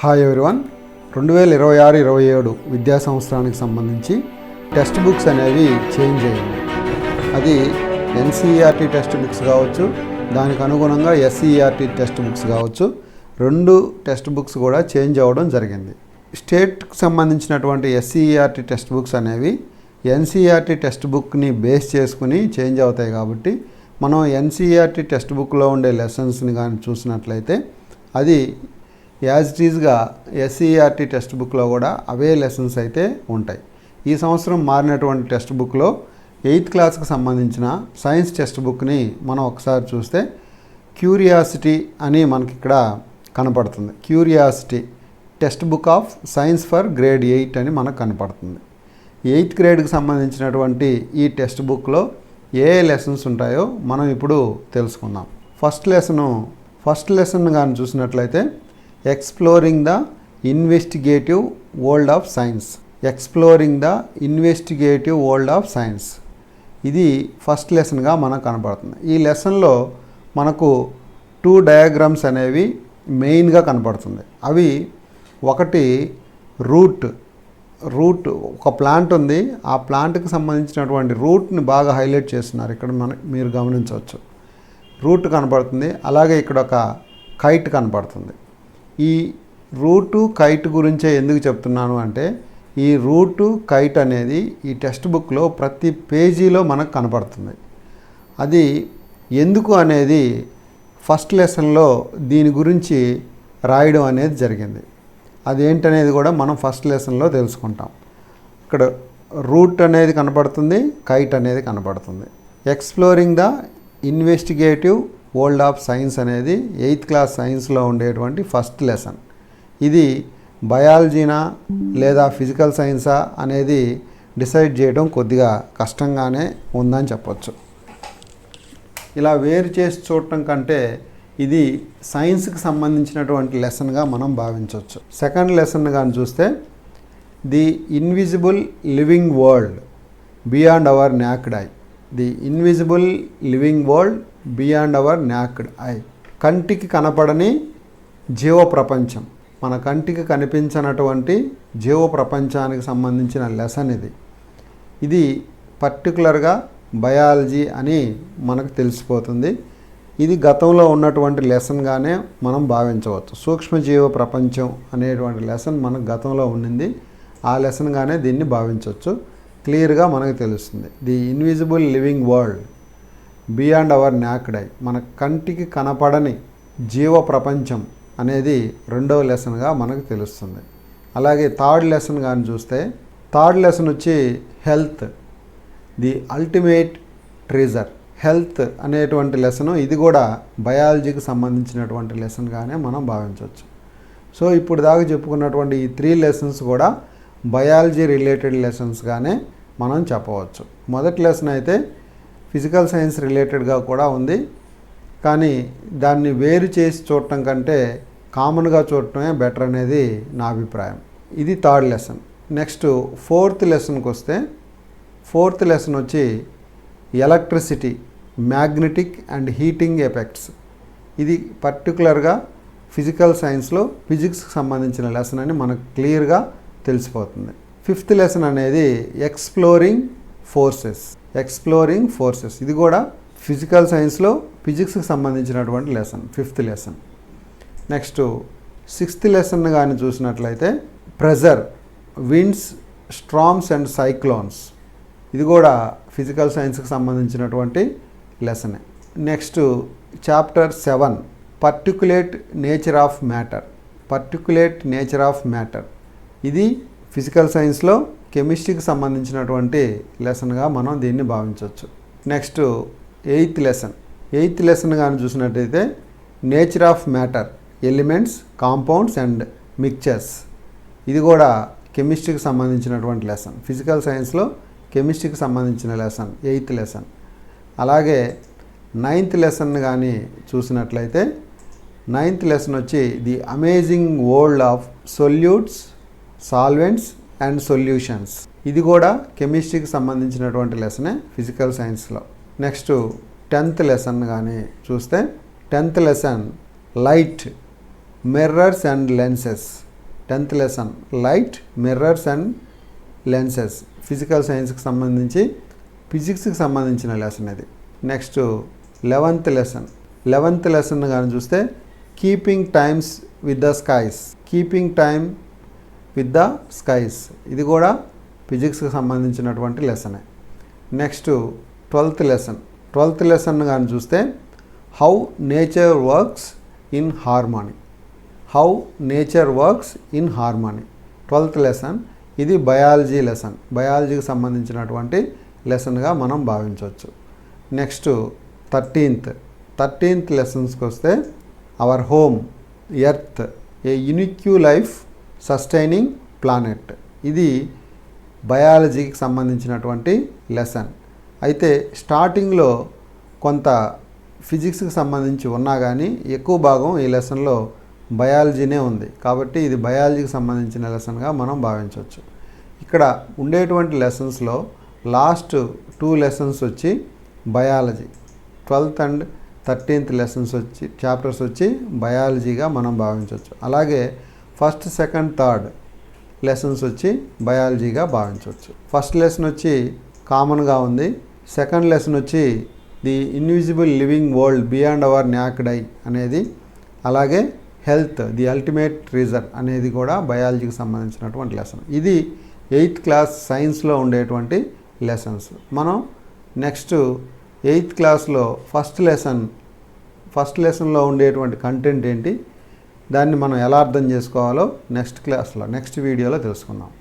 Hi everyone. 2026-27 విద్యా సంవత్సరానికి సంబంధించి టెక్స్ట్ బుక్స్ అనేవి చేంజ్ అయ్యింది. అది ఎన్సీఈఆర్టీ టెక్స్ట్ బుక్స్ కావచ్చు, దానికి అనుగుణంగా ఎస్సీఈఆర్టీ టెక్స్ట్ బుక్స్ కావచ్చు. రెండు టెక్స్ట్ బుక్స్ కూడా చేంజ్ అవ్వడం జరిగింది. స్టేట్కి సంబంధించినటువంటి ఎస్సీఈఆర్టీ టెక్స్ట్ బుక్స్ అనేవి ఎన్సీఈఆర్టీ టెక్స్ట్ బుక్ని బేస్ చేసుకుని చేంజ్ అవుతాయి. కాబట్టి మనం ఎన్సీఈఆర్టీ టెక్స్ట్ బుక్లో ఉండే లెసన్స్ని కానీ చూసినట్లయితే అది యాజ్ ఇట్ ఈజ్గా ఎస్సీఈఆర్టీ టెక్స్ట్ బుక్లో కూడా అవే లెసన్స్ అయితే ఉంటాయి. ఈ సంవత్సరం మారినటువంటి టెక్స్ట్ బుక్లో 8th క్లాస్కి సంబంధించిన సైన్స్ టెక్స్ట్ బుక్ని మనం ఒకసారి చూస్తే క్యూరియాసిటీ అని మనకి ఇక్కడ కనపడుతుంది. Curiosity text book of science for grade 8 అని మనకు కనపడుతుంది. 8th గ్రేడ్కి సంబంధించినటువంటి ఈ టెక్స్ట్ బుక్లో ఏ లెసన్స్ ఉంటాయో మనం ఇప్పుడు తెలుసుకుందాం. ఫస్ట్ లెసన్ కానీ చూసినట్లయితే exploring the investigative world of science. ఇది ఫస్ట్ లెసన్గా మనకు కనపడుతుంది. ఈ లెసన్లో మనకు 2 డయాగ్రామ్స్ అనేవి మెయిన్గా కనపడుతుంది. అవి ఒకటి రూట్ ఒక ప్లాంట్ ఉంది. ఆ ప్లాంట్కి సంబంధించినటువంటి రూట్ని బాగా హైలైట్ చేస్తున్నారు. ఇక్కడ మీరు గమనించవచ్చు. రూట్ కనపడుతుంది. అలాగే ఇక్కడ ఒక కైట్ కనపడుతుంది. ఈ రూటు కైట్ గురించే ఎందుకు చెప్తున్నాను అంటే, ఈ రూటు కైట్ అనేది ఈ టెక్స్ట్ బుక్లో ప్రతి పేజీలో మనకు కనపడుతుంది. అది ఎందుకు అనేది ఫస్ట్ లెసన్లో దీని గురించి రాయడం అనేది జరిగింది. అదేంటనేది కూడా మనం ఫస్ట్ లెసన్లో తెలుసుకుంటాం. ఇక్కడ రూట్ అనేది కనపడుతుంది, కైట్ అనేది కనపడుతుంది. Exploring the investigative world of science అనేది 8th క్లాస్ సైన్స్లో ఉండేటువంటి ఫస్ట్ లెసన్. ఇది బయాలజీనా లేదా ఫిజికల్ సైన్సా అనేది డిసైడ్ చేయడం కొద్దిగా కష్టంగానే ఉందని చెప్పొచ్చు. ఇలా వేరు చేసి చూడటం కంటే ఇది సైన్స్కి సంబంధించినటువంటి లెసన్గా మనం భావించవచ్చు. సెకండ్ లెసన్ కానీ చూస్తే the invisible living world beyond hour knocked I. The invisible living world beyond hour knocked I. కంటికి కనపడని జీవ ప్రపంచం, మన కంటికి కనిపించినటువంటి జీవ ప్రపంచానికి సంబంధించిన లెసన్ ఇది. ఇది పర్టికులర్గా బయాలజీ అని మనకు తెలిసిపోతుంది. ఇది గతంలో ఉన్నటువంటి లెసన్గానే మనం భావించవచ్చు. సూక్ష్మజీవ ప్రపంచం అనేటువంటి లెసన్ మనకు గతంలో ఉండింది. ఆ లెసన్గానే దీన్ని భావించవచ్చు. క్లియర్గా మనకు తెలుస్తుంది. The invisible living world beyond hour knocked I, మన కంటికి కనపడని జీవ ప్రపంచం అనేది రెండవ లెసన్గా మనకు తెలుస్తుంది. అలాగే థర్డ్ లెసన్ కానీ చూస్తే థర్డ్ లెసన్ వచ్చి health, the ultimate treasure. Health అనేటువంటి లెసను ఇది కూడా బయాలజీకి సంబంధించినటువంటి లెసన్గానే మనం భావించవచ్చు. సో ఇప్పుడు దాకా చెప్పుకున్నటువంటి ఈ 3 లెసన్స్ కూడా బయాలజీ రిలేటెడ్ లెసన్స్గానే మనం చెప్పవచ్చు. మొదటి లెసన్ అయితే ఫిజికల్ సైన్స్ రిలేటెడ్గా కూడా ఉంది, కానీ దాన్ని వేరు చేసి చూడటం కంటే కామన్గా చూడటమే బెటర్ అనేది నా అభిప్రాయం. ఇది థర్డ్ లెసన్. నెక్స్ట్ ఫోర్త్ లెసన్కి వస్తే ఫోర్త్ లెసన్ వచ్చి electricity, magnetic and heating effects. ఇది పర్టికులర్గా ఫిజికల్ సైన్స్లో ఫిజిక్స్కి సంబంధించిన లెసన్ అని మనకు క్లియర్గా తెలిసిపోతుంది. ఫిఫ్త్ లెసన్ అనేది ఎక్స్ప్లోరింగ్ ఫోర్సెస్. ఇది కూడా ఫిజికల్ సైన్స్లో ఫిజిక్స్కి సంబంధించినటువంటి lesson, fifth lesson. Next sixth lesson కానీ చూసినట్లయితే pressure, winds, storms and cyclones. ఇది కూడా ఫిజికల్ సైన్స్కి సంబంధించినటువంటి లెసనే. Next chapter 7 particulate nature of matter. ఇది ఫిజికల్ సైన్స్లో కెమిస్ట్రీకి సంబంధించినటువంటి లెసన్గా మనం దీన్ని భావించవచ్చు. నెక్స్ట్ ఎయిత్ లెసన్ కానీ చూసినట్టయితే nature of matter, elements, compounds and mixtures. ఇది కూడా కెమిస్ట్రీకి సంబంధించినటువంటి లెసన్. ఫిజికల్ సైన్స్లో కెమిస్ట్రీకి సంబంధించిన లెసన్ 8th లెసన్. అలాగే 9th లెసన్ కానీ చూసినట్లయితే 9th లెసన్ వచ్చి the amazing world of solutes, solvents and solutions. ఇది కూడా కెమిస్ట్రీకి సంబంధించినటువంటి లెసనే ఫిజికల్ సైన్స్లో. నెక్స్ట్ 10th లెసన్ కానీ చూస్తే 10th lesson light, mirrors and lenses. 10th lesson light, mirrors and lenses. Physical సైన్స్కి సంబంధించి ఫిజిక్స్కి సంబంధించిన లెసన్ ఇది. Next 11th lesson. 11th lesson కానీ చూస్తే keeping times with the skies. Keeping time with the skies ఇది కూడా ఫిజిక్స్కి సంబంధించినటువంటి లెసనే. Next 12th lesson. 12th lesson కానీ చూస్తే how nature works in harmony. How nature works in harmony 12th lesson. ఇది biology lesson, బయాలజీకి సంబంధించినటువంటి లెసన్గా మనం భావించవచ్చు. నెక్స్ట్ 13th లెసన్స్కి వస్తే our home, earth, a unique life sustaining planet. ఇది బయాలజీకి సంబంధించినటువంటి లెసన్. అయితే స్టార్టింగ్లో కొంత ఫిజిక్స్కి సంబంధించి ఉన్నా కానీ ఎక్కువ భాగం ఈ లెసన్లో బయాలజీనే ఉంది. కాబట్టి ఇది బయాలజీకి సంబంధించిన లెసన్గా మనం భావించవచ్చు. ఇక్కడ ఉండేటువంటి లెసన్స్లో లాస్ట్ 2 లెసన్స్ వచ్చి biology. 12th and 13th lessons వచ్చి చాప్టర్స్ వచ్చి బయాలజీగా మనం భావించవచ్చు. అలాగే 1st, 2nd, 3rd లెసన్స్ వచ్చి బయాలజీగా భావించవచ్చు. ఫస్ట్ లెసన్ వచ్చి కామన్గా ఉంది. సెకండ్ లెసన్ వచ్చి the invisible living world beyond our naked eye అనేది, అలాగే హెల్త్ ది అల్టిమేట్ ట్రీజర్ అనేది కూడా బయాలజీకి సంబంధించినటువంటి లెసన్. ఇది 8th క్లాస్ సైన్స్లో ఉండేటువంటి లెసన్స్. మనం నెక్స్ట్ 8th క్లాస్లో ఫస్ట్ లెసన్లో ఉండేటువంటి కంటెంట్ ఏంటి, దాన్ని మనం ఎలా అర్థం చేసుకోవాలో నెక్స్ట్ వీడియోలో తెలుసుకుందాం.